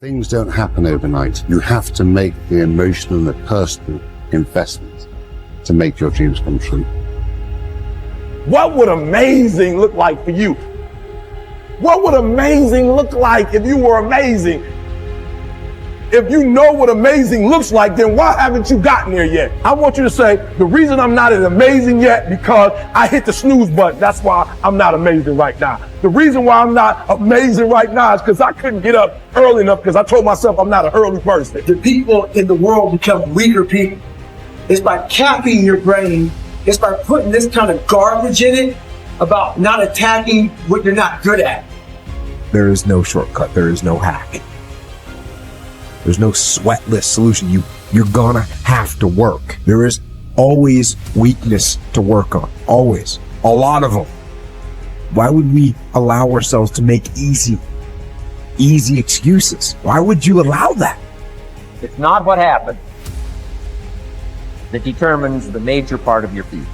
Things don't happen overnight. You have to make the emotional and the personal investment to make your dreams come true. What would amazing look like for you? What would amazing look like if you were amazing? If you know what amazing looks like, then why haven't you gotten there yet? I want you to say, the reason I'm not as amazing yet because I hit the snooze button. That's why I'm not amazing right now. The reason why I'm not amazing right now is because I couldn't get up early enough because I told myself I'm not an early person. The people in the world become weaker people. It's by capping your brain. It's by putting this kind of garbage in it about not attacking what you're not good at. There is no shortcut. There is no hack. There's no sweatless solution. You're gonna have to work. There is always weakness to work on. Always. A lot of them. Why would we allow ourselves to make easy excuses? Why would you allow that? It's not what happens that determines the major part of your future.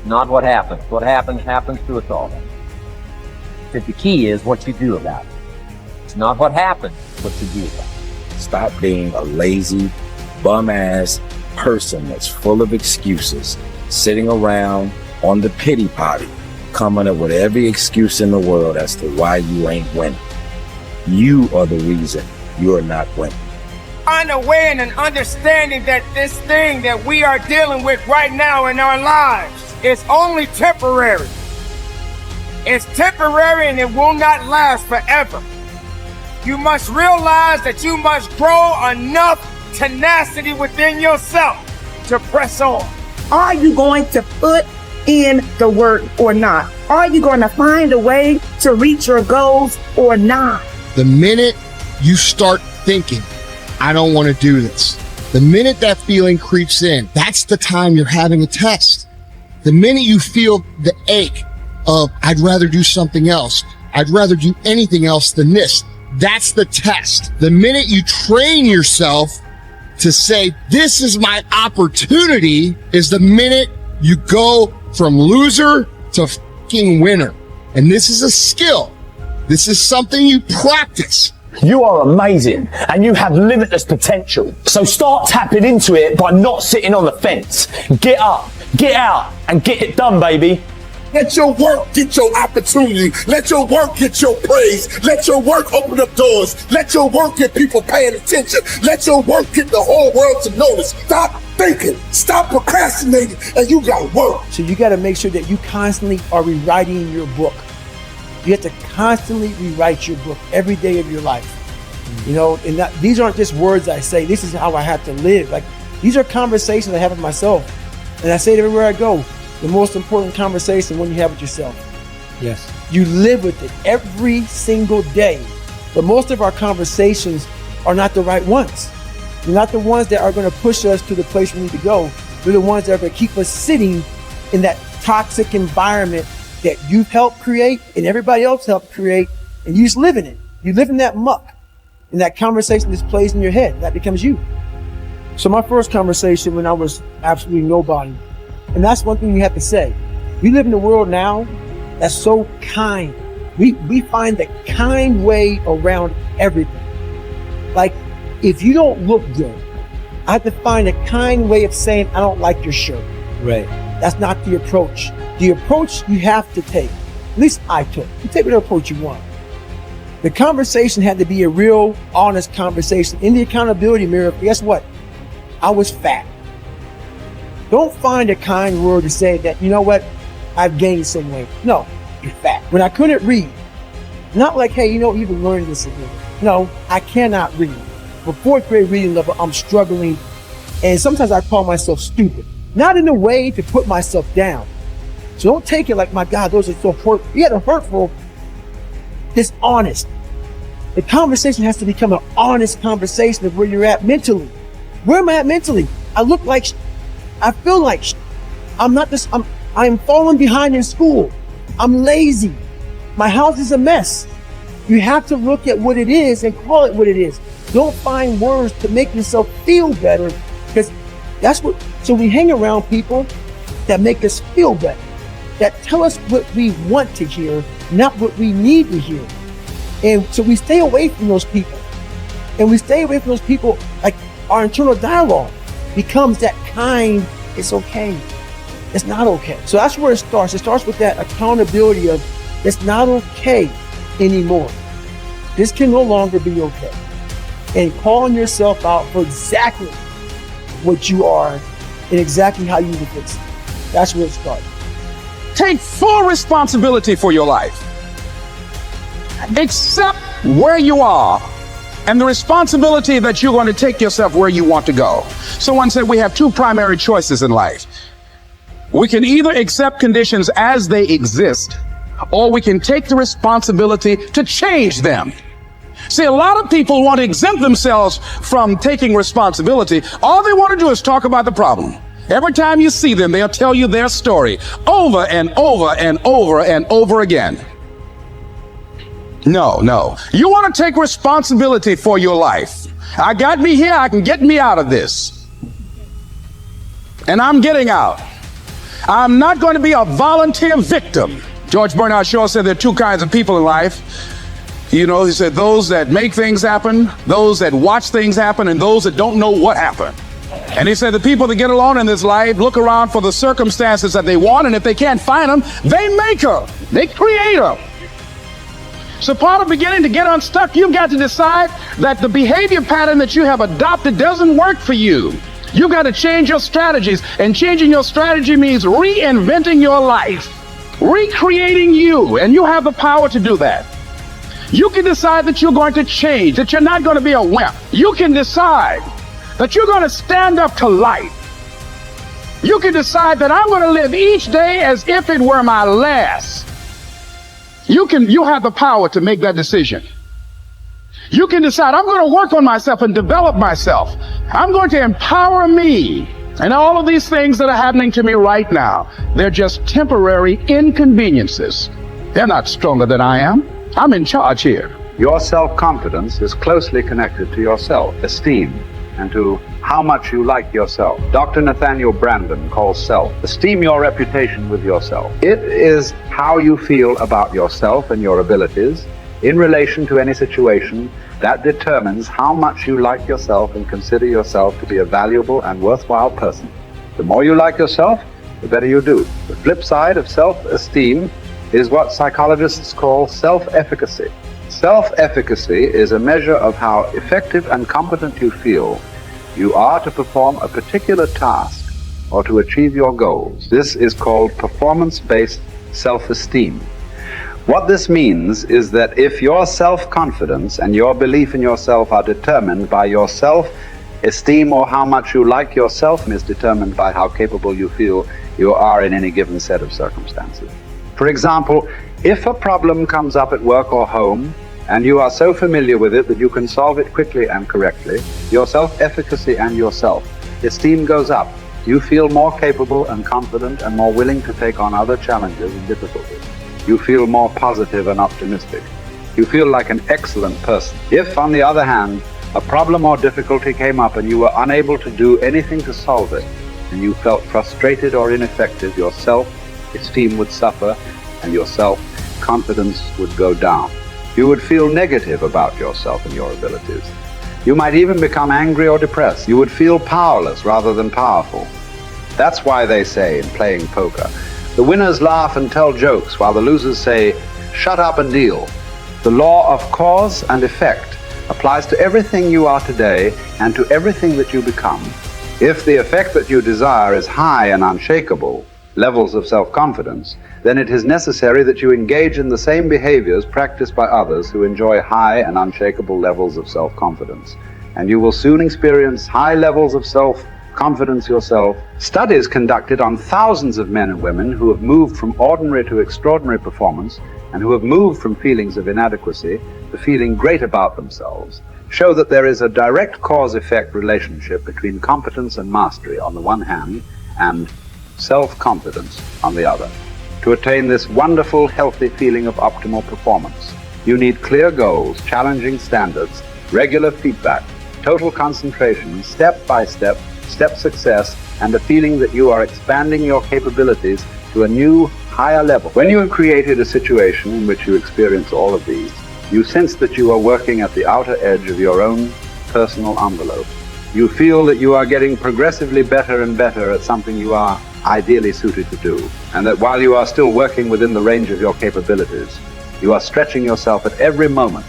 Not what happens. What happens to us all. But the key is what you do about it. It's not what happens, what you do about it. Stop being a lazy, bum-ass person that's full of excuses, sitting around on the pity potty, coming up with every excuse in the world as to why you ain't winning. You are the reason you're not winning. Unaware and an understanding that this thing that we are dealing with right now in our lives is only temporary. It's temporary and it will not last forever. You must realize that you must grow enough tenacity within yourself to press on. Are you going to put in the work or not? Are you going to find a way to reach your goals or not? The minute you start thinking, I don't want to do this, the minute that feeling creeps in, that's the time you're having a test. The minute you feel the ache of, I'd rather do something else, I'd rather do anything else than this, that's the test. The minute you train yourself to say, this is my opportunity, is the minute you go from loser to fucking winner. And this is a skill. This is something you practice. You are amazing and you have limitless potential. So start tapping into it by not sitting on the fence. Get up, get out, and get it done, baby. Let your work get your opportunity. Let your work get your praise. Let your work open up doors. Let your work get people paying attention. Let your work get the whole world to notice. Stop thinking. Stop procrastinating. And you got to work. So you got to make sure that you constantly are rewriting your book. You have to constantly rewrite your book every day of your life. You know, and these aren't just words I say. This is how I have to live. Like, these are conversations I have with myself. And I say it everywhere I go. The most important conversation when you have with yourself. Yes. You live with it every single day. But most of our conversations are not the right ones. They're not the ones that are going to push us to the place we need to go. They're the ones that are going to keep us sitting in that toxic environment that you've helped create and everybody else helped create, and you just live in it. You live in that muck, and that conversation just plays in your head. That becomes you. So my first conversation when I was absolutely nobody, and that's one thing you have to say. We live in a world now that's so kind. We find the kind way around everything. Like, if you don't look good, I have to find a kind way of saying, I don't like your shirt. Right. That's not the approach. The approach you have to take, at least I took. You take whatever approach you want. The conversation had to be a real, honest conversation. In the accountability mirror, guess what? I was fat. Don't find a kind word to say that, you know what, I've gained some weight. No, you're fat. When I couldn't read, not like, hey, you know, you've been learning this again. No, I cannot read. For fourth grade reading level, I'm struggling. And sometimes I call myself stupid. Not in a way to put myself down. So don't take it like, my God, those are so hurtful. Yeah, they're hurtful. It's honest. The conversation has to become an honest conversation of where you're at mentally. Where am I at mentally? I look like I feel like I'm falling behind in school. I'm lazy. My house is a mess. You have to look at what it is and call it what it is. Don't find words to make yourself feel better, because that's what, so we hang around people that make us feel better, that tell us what we want to hear, not what we need to hear. And so we stay away from those people. And we stay away from those people. Like, our internal dialogue becomes that kind, it's okay. It's not okay. So that's where it starts. It starts with that accountability of, it's not okay anymore. This can no longer be okay. And calling yourself out for exactly what you are and exactly how you will fix it. That's where it starts. Take full responsibility for your life. Accept where you are and the responsibility that you're going to take yourself where you want to go. Someone said we have two primary choices in life. We can either accept conditions as they exist, or we can take the responsibility to change them. See, a lot of people want to exempt themselves from taking responsibility. All they want to do is talk about the problem. Every time you see them, they'll tell you their story over and over and over and over again. No. You want to take responsibility for your life. I got me here, I can get me out of this. And I'm getting out. I'm not going to be a volunteer victim. George Bernard Shaw said there are two kinds of people in life. You know, he said those that make things happen, those that watch things happen, and those that don't know what happened. And he said the people that get along in this life look around for the circumstances that they want, and if they can't find them, they make them. They create them. So part of beginning to get unstuck, you've got to decide that the behavior pattern that you have adopted doesn't work for you. You've got to change your strategies, and changing your strategy means reinventing your life, recreating you, and you have the power to do that. You can decide that you're going to change, that you're not going to be a wimp. You can decide that you're going to stand up to life. You can decide that I'm going to live each day as if it were my last. You have the power to make that decision. You can decide, I'm going to work on myself and develop myself. I'm going to empower me. And all of these things that are happening to me right now, they're just temporary inconveniences. They're not stronger than I am. I'm in charge here. Your self-confidence is closely connected to your self-esteem and to how much you like yourself. Dr. Nathaniel Branden calls self-esteem your reputation with yourself. It is how you feel about yourself and your abilities in relation to any situation that determines how much you like yourself and consider yourself to be a valuable and worthwhile person. The more you like yourself, the better you do. The flip side of self-esteem is what psychologists call self-efficacy. Self-efficacy is a measure of how effective and competent you feel you are to perform a particular task or to achieve your goals. This is called performance-based self-esteem. What this means is that if your self-confidence and your belief in yourself are determined by your self-esteem, or how much you like yourself is determined by how capable you feel you are in any given set of circumstances. For example, if a problem comes up at work or home, and you are so familiar with it that you can solve it quickly and correctly, your self-efficacy and your self-esteem goes up. You feel more capable and confident and more willing to take on other challenges and difficulties. You feel more positive and optimistic. You feel like an excellent person. If, on the other hand, a problem or difficulty came up and you were unable to do anything to solve it, and you felt frustrated or ineffective, your self-esteem would suffer and your self-confidence would go down. You would feel negative about yourself and your abilities. You might even become angry or depressed. You would feel powerless rather than powerful. That's why they say in playing poker, the winners laugh and tell jokes while the losers say, shut up and deal. The law of cause and effect applies to everything you are today and to everything that you become. If the effect that you desire is high and unshakable, levels of self-confidence, then it is necessary that you engage in the same behaviors practiced by others who enjoy high and unshakable levels of self-confidence. And you will soon experience high levels of self-confidence yourself. Studies conducted on thousands of men and women who have moved from ordinary to extraordinary performance and who have moved from feelings of inadequacy to feeling great about themselves show that there is a direct cause-effect relationship between competence and mastery on the one hand and self-confidence on the other. To attain this wonderful, healthy feeling of optimal performance, you need clear goals, challenging standards, regular feedback, total concentration, step-by-step, step success, and a feeling that you are expanding your capabilities to a new, higher level. When you have created a situation in which you experience all of these, You sense that you are working at the outer edge of your own personal envelope. You feel that you are getting progressively better and better at something you are ideally suited to do, and that while you are still working within the range of your capabilities, you are stretching yourself at every moment.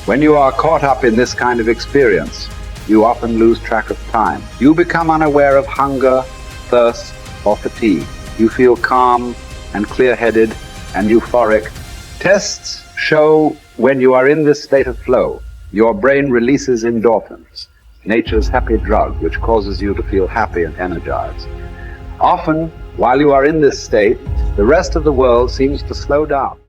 When you are caught up in this kind of experience, you often lose track of time. You become unaware of hunger, thirst, or fatigue. You feel calm and clear-headed and euphoric. Tests show when you are in this state of flow, your brain releases endorphins, nature's happy drug, which causes you to feel happy and energized. Often, while you are in this state, the rest of the world seems to slow down.